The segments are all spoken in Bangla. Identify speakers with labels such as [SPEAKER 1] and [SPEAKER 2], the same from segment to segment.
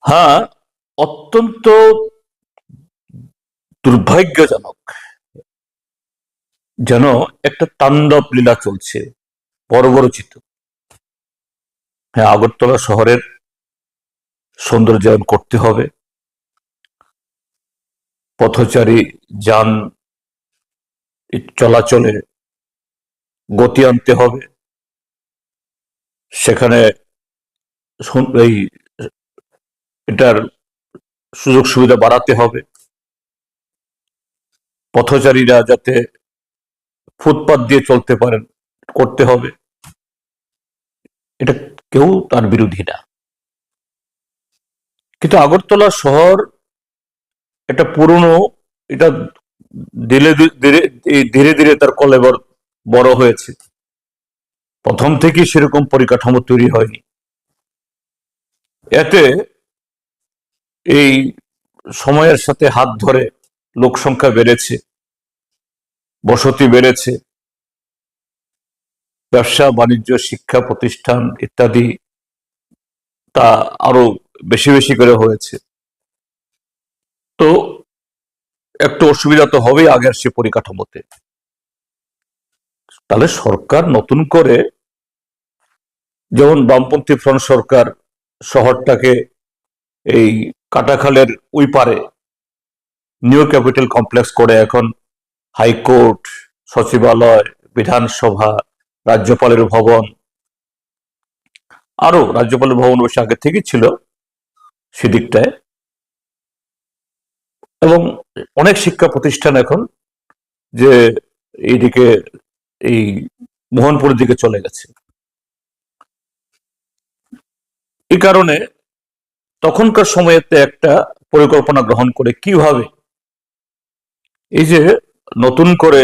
[SPEAKER 1] হ্যাঁ, অত্যন্ত দুর্ভাগ্যজনক। যেন একটা তাণ্ডব লীলা চলছে, বর্বরচিত। হ্যাঁ, আগরতলা শহরের সৌন্দর্যায়ন করতে হবে, পথচারী যান চলাচলে গতি আনতে হবে, সেখানে এই এটার সুযোগ সুবিধা বাড়াতে হবে, পথচারীরা যাতে ফুটপাত দিয়ে চলতে পারেন করতে হবে। এটা কেউ তার বিরোধী না, কিন্তু আগরতলা শহর এটা পুরনো, এটা ধীরে ধীরে ধীরে ধীরে তার কলেবর বড় হয়েছে। প্রথম থেকে সেরকম পরিকাঠামো তৈরি হয়নি। এতে এই সময়ের সাথে হাত ধরে লোক সংখ্যা বেড়েছে, বসতি বেড়েছে, ব্যবসা বাণিজ্য শিক্ষা প্রতিষ্ঠান ইত্যাদি তা আরো বেশি বেশি করে হয়েছে। তো একটু অসুবিধা তো হবেই আগের সে পরিকাঠামোতে। তাহলে সরকার নতুন করে, যেমন বামপন্থী ফ্রন্ট সরকার শহরটাকে এই কাটাখালের ওই পারে নিউ ক্যাপিটাল কমপ্লেক্স করে এখন হাইকোর্ট, সচিবালয়, বিধানসভা, রাজ্যপালের ভবন, আরো রাজ্যপালের ভবন অবশ্য আগে থেকেই ছিল সেদিকটায়, এবং অনেক শিক্ষা প্রতিষ্ঠান এখন যে এইদিকে এই মোহনপুরের দিকে চলে গেছে। এই কারণে তখনকার সময়েতে একটা পরিকল্পনা গ্রহণ করে কিভাবে এই যে নতুন করে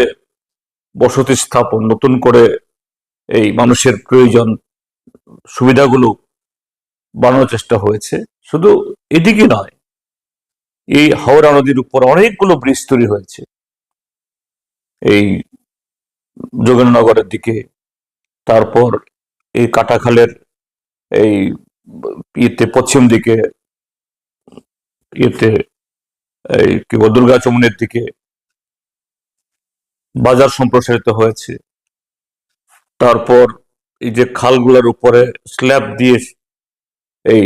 [SPEAKER 1] বসতি স্থাপন, নতুন করে এই মানুষের প্রয়োজন সুবিধাগুলো বানানোর চেষ্টা হয়েছে। শুধু এদিকে নয়, এই হাওড়া নদীর উপর অনেকগুলো ব্রিজ তৈরি হয়েছে, এই যোগেন্দ্রনগরের দিকে, তারপর এই কাটাখালের এই ইয়েতে পশ্চিম দিকে, ইয়েতে এই কি বল দুর্গা চমুনের দিকে বাজার সম্প্রসারিত হয়েছে। তারপর এই যে খালগুলোর উপরে স্ল্যাব দিয়ে এই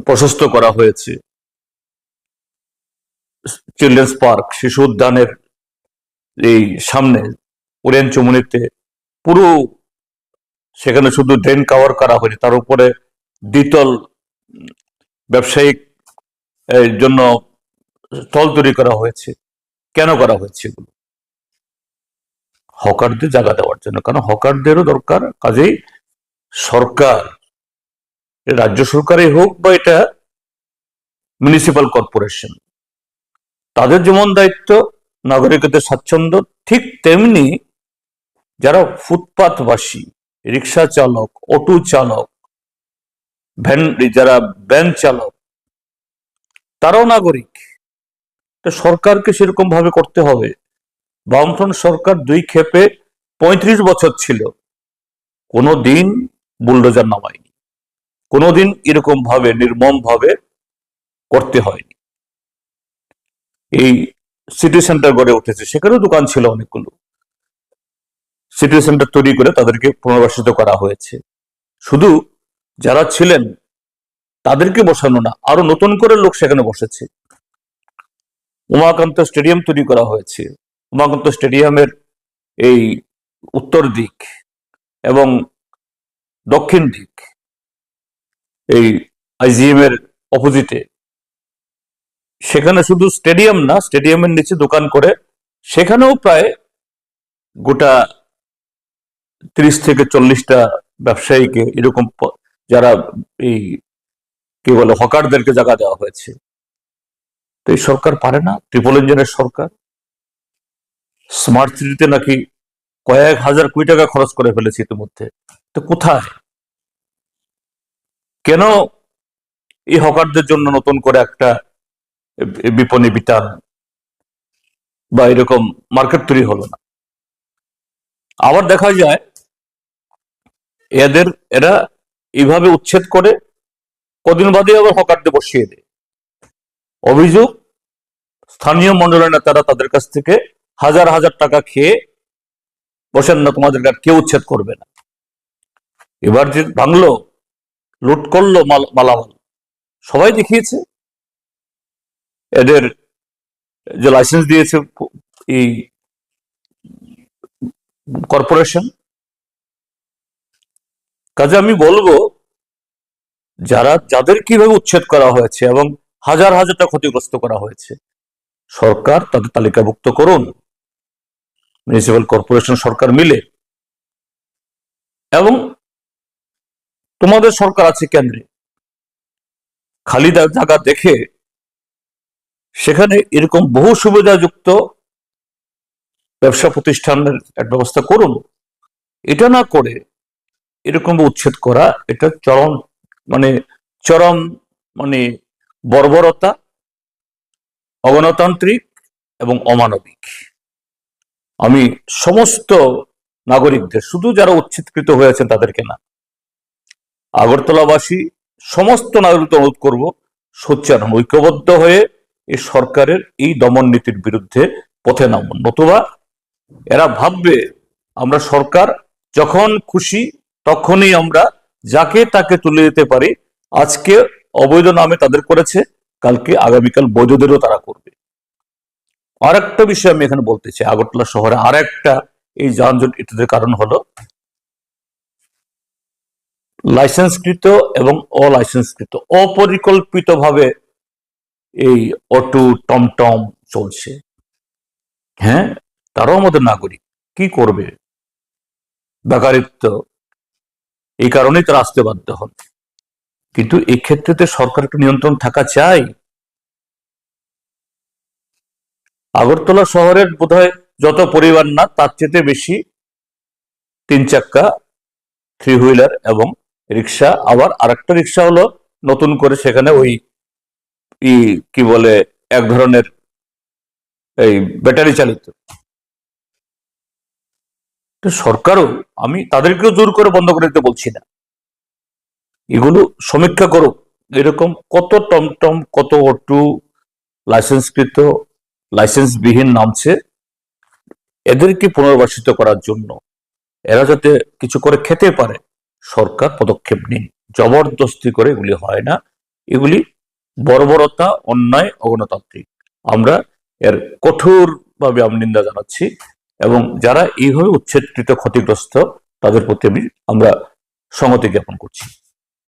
[SPEAKER 1] প্রশস্ত করা হয়েছে, চিলড্রেন্স পার্ক, শিশু উদ্যানের এই সামনে ওরিয়েন্ট চমুনিতে পুরো, সেখানে শুধু ড্রেন কাভার করা হয়েছে, তার উপরে দ্বিতল ব্যবসায়িক জন্য স্থল তৈরি করা হয়েছে। কেন করা হয়েছে এগুলো? হকারদের জায়গা দেওয়ার জন্য, কারণ হকারদেরও দরকার। কাজেই সরকার, রাজ্য সরকারই হোক বা এটা মিউনিসিপাল কর্পোরেশন, তাদের যেমন দায়িত্ব নাগরিকদের স্বাচ্ছন্দ্য, ঠিক তেমনি যারা ফুটপাথবাসী, রিক্সা চালক, অটো চালক, ভ্যান, যারা ভ্যান চালক, তারাও নাগরিক। সরকারকে সেরকম ভাবে করতে হবে। বামফ্রন্ট সরকার দুই ক্ষেপে ৩৫ বছর ছিল, কোনোদিন বুলডোজার নামায়নি, কোনোদিন এরকম ভাবে নির্মম ভাবে করতে হয়নি। এই সিটি সেন্টার গড়ে উঠেছে, সেখানেও দোকান ছিল অনেকগুলো, সিটি সেন্টার তৈরি করে তাদেরকে পুনর্বাসিত করা হয়েছে। শুধু যারা ছিলেন তাদেরকে বসানো না, আরো নতুন করে লোক সেখানে বসেছে। উমাকান্ত স্টেডিয়াম তৈরি করা হয়েছে। উমাকান্ত স্টেডিয়ামের এই উত্তর দিক এবং দক্ষিণ দিক, এই আইজিএম এর অপোজিটে, সেখানে শুধু স্টেডিয়াম না, স্টেডিয়ামের নিচে দোকান করে সেখানেও প্রায় গোটা ৩০ থেকে ৪০টা ব্যবসায়ীকে, এরকম যারা এই কি বলে হকারদেরকে জায়গা দেওয়া হয়েছে। তো এই সরকার পারে না, ট্রিপল ইঞ্জিনের সরকার। স্মার্ট সিটিতে নাকি কয়েক হাজার কোটি টাকা খরচ করে ফেলেছে ইতিমধ্যে। তো কোথায়, কেন এই হকারদের জন্য নতুন করে একটা বিপণী বিতান বা এরকম মার্কেট তৈরি হলো না? আবার দেখা যায় এরা এইভাবে উচ্ছেদ করে কদিন বাদে আবার হকারদের বসিয়ে দেয়। অভিযোগ, স্থানীয় মন্ডলের নেতারা তাদের কাছ থেকে হাজার হাজার টাকা খেয়ে বসেন না, তোমাদের কেউ উচ্ছেদ করবে না। এবার যে ভাঙলো, লুট করলো মালামাল, সবাই দেখিয়েছে। এদের যে লাইসেন্স দিয়েছে এই কর্পোরেশন, কাজে আমি বলবো যাদের কিভাবে উচ্ছেদ করা হয়েছে এবং হাজার হাজার টাকা ক্ষতিগ্রস্ত করা হয়েছে, সরকার তাদের তালিকাভুক্ত করুন, মিউনিসিপ্যাল কর্পোরেশন সরকার মিলে। এবং তোমাদের সরকার আছে কেন্দ্রে, খালি জায়গা দেখে সেখানে এরকম বহু সুবিধাযুক্ত ব্যবসা প্রতিষ্ঠানের একটা ব্যবস্থা করুন। এটা না করে এরকম উচ্ছেদ করা, এটা চরম মানে বর্বরতা, অগণতান্ত্রিক এবং অমানবিক। আমি সমস্ত নাগরিকদের, শুধু যারা উচ্ছেদকৃত হয়েছেন তাদেরকে না, আগরতলাবাসী সমস্ত নাগরিকদের অনুরোধ করব, সোচ্চার ঐক্যবদ্ধ হয়ে এই সরকারের এই দমন নীতির বিরুদ্ধে পথে নামুন। নতুবা এরা ভাববে আমরা সরকার যখন খুশি তখনই আমরা যাকে তাকে তুলে দিতে পারি। আজকে অবৈধ নামে তাদের করেছে, কালকে আগামীকাল বৈধদেরও তারা করবে। আর একটা বিষয় আমি এখানে বলতে চাই, আগরতলা শহরে আর একটা এই যানজট ইত্যাদির কারণ হলো লাইসেন্সকৃত এবং অলাইসেন্সকৃত অপরিকল্পিতভাবে এই অটো টমটম চলছে। হ্যাঁ, তারাও আমাদের নাগরিক, কি করবে, বেকারিত্ব, এই কারণেই তারা আসতে বাধ্য হন। কিন্তু এই ক্ষেত্রে সরকার একটু নিয়ন্ত্রণ থাকা চাই। আগরতলা শহরের বোধহয় যত পরিবার না তার চেয়ে বেশি 3 চাক্কা, 3 হুইলার এবং রিক্সা। আবার আরেকটা রিক্সা হলো নতুন করে সেখানে ওই কি বলে এক ধরনের এই ব্যাটারি চালিত। সরকারও, আমি তাদেরকেও জোর করে বন্ধ করে দিতে বলছি না, এগুলো সমীক্ষা করুক। এরকম কত টমটম, কত অটো লাইসেন্সকৃত, লাইসেন্সবিহীন নামছে, এদেরকে পুনর্বাসিত করার জন্য, এরা যাতে কিছু করে খেতে পারে, সরকার পদক্ষেপ নিন। জবরদস্তি করে এগুলি হয় না, এগুলি বর্বরতা, অন্যায়, অগণতান্ত্রিক। আমরা এর কঠোরভাবে আমি নিন্দা জানাচ্ছি এবং যারা এইভাবে উচ্ছেদকৃত ক্ষতিগ্রস্ত তাদের প্রতি আমরা সংহতি জ্ঞাপন করছি।